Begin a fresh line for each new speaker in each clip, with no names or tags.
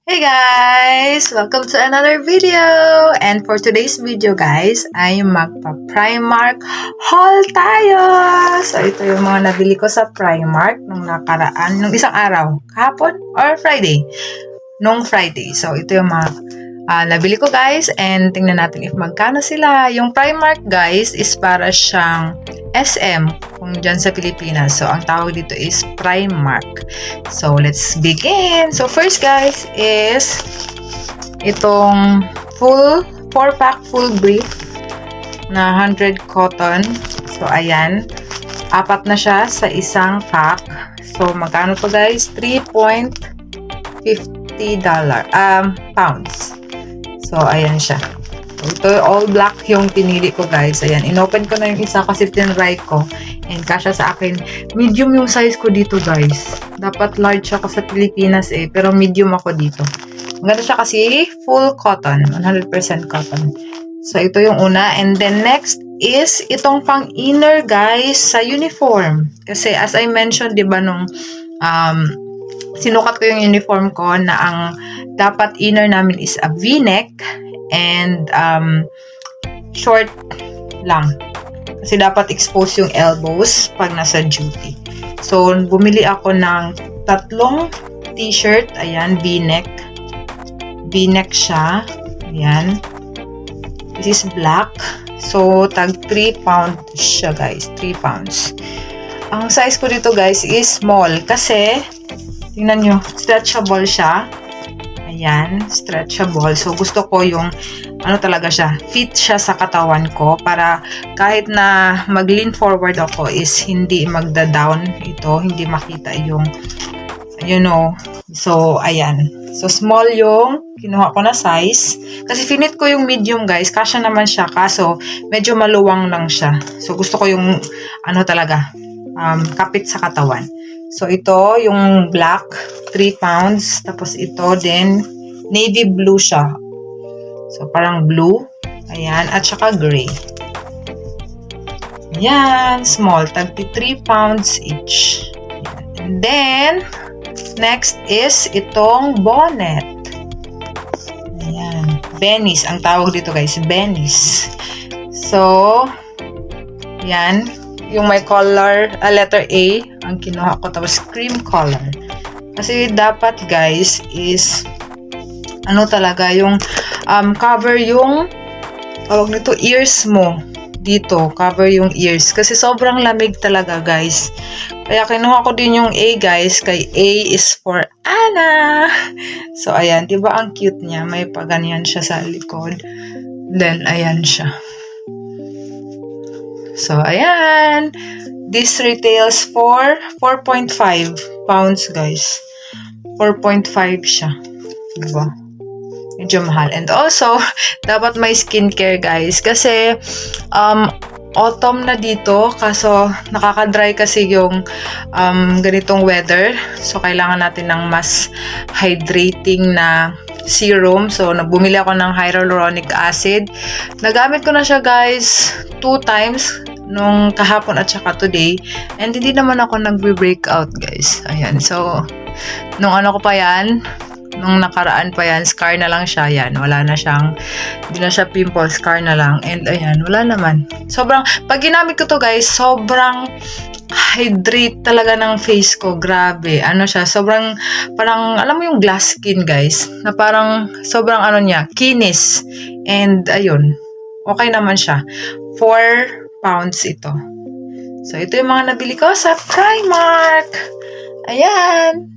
Hey guys! Welcome to another video! And for today's video guys, ay magpa-Primark haul tayo! So ito yung mga nabili ko sa Primark nung nakaraan, nung isang araw, kahapon or Friday? Nung Friday. So ito yung mga nabili ko guys, and tingnan natin if magkano sila. Yung Primark guys is para siyang SM kung dyan sa Pilipinas. So, ang tawag dito is Primark. So, let's begin. So, first guys is itong 4-pack full brief na 100 cotton. So, ayan. Apat na siya sa isang pack. So, magkano to guys? $3.50 pounds. So, ayan siya. Ito, all black yung pinili ko guys. Ayan, inopen ko na yung isa kasi tinry ko. And kasha sa akin. Medium yung size ko dito guys. Dapat large ako sa Pilipinas pero medium ako dito. Maganda siya kasi full cotton. 100% cotton. So, ito yung una. And then next is itong pang inner guys sa uniform. Kasi as I mentioned, diba nung sinukat ko yung uniform ko na ang dapat inner namin is a V-neck and short lang. Kasi dapat expose yung elbows pag nasa duty. So, bumili ako ng 3 t-shirt. Ayan, V-neck. V-neck siya. Ayan. This is black. So, tag 3 pounds siya guys. 3 pounds. Ang size ko dito guys is small. Kasi, tingnan nyo, stretchable siya. Ayan, stretchable. So, gusto ko yung, talaga siya, fit siya sa katawan ko para kahit na mag-lean forward ako is hindi magda-down ito, hindi makita yung, so, ayan. So, small yung kinuha ko na size. Kasi finit ko yung medium guys, kasya naman siya, kaso medyo maluwang lang siya. So, gusto ko yung, talaga, kapit sa katawan. So, ito, yung black, 3 pounds. Tapos, ito din, navy blue siya. So, parang blue. Ayan. At saka gray. Ayan. Small. Tagti 3 pounds each. And then, next is itong bonnet. Ayan. Benis. Ang tawag dito guys, Benis. So, ayan. Yung may color, letter A, ang kinuha ko, tapos cream color. Kasi dapat guys is, talaga, yung cover yung, tawag nito, ears mo. Dito, cover yung ears. Kasi sobrang lamig talaga guys. Kaya kinuha ko din yung A guys, kay A is for Anna. So, ayan, diba ang cute niya? May paganyan siya sa likod. Then, ayan siya. So, ayan. This retails for 4.5 pounds, guys. 4.5 siya. Diba? Medyo mahal. And also, dapat may skincare, guys. Kasi, autumn na dito. Kaso, nakaka-dry kasi yung ganitong weather. So, kailangan natin ng mas hydrating na serum. So, bumili ako ng hyaluronic acid. Nagamit ko na siya guys 2 times nung kahapon at saka today. And hindi naman ako nagbe-breakout guys. Ayan. So, nung ko pa yan, nung nakaraan pa yan, scar na lang siya. Yan. Wala na siyang, hindi na siya pimple, scar na lang. And ayan, wala naman. Sobrang, pag ginamit ko to guys, sobrang hydrate talaga ng face ko. Grabe. Siya, sobrang, parang, alam mo yung glass skin, guys, na parang, sobrang niya, kinis. And, ayun, okay naman siya. 4 pounds ito. So, ito yung mga nabili ko sa Primark. Ayan.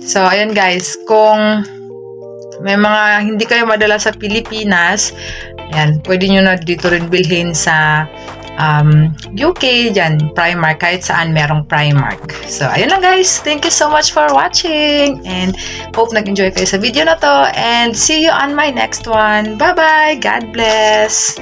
So, ayan guys, kung may mga hindi kayo madala sa Pilipinas, ayan, pwede nyo na dito rin bilhin sa UK, dyan, Primark, kahit saan merong Primark. So, ayun lang guys. Thank you so much for watching. And hope nag-enjoy kayo sa video na to. And see you on my next one. Bye-bye. God bless.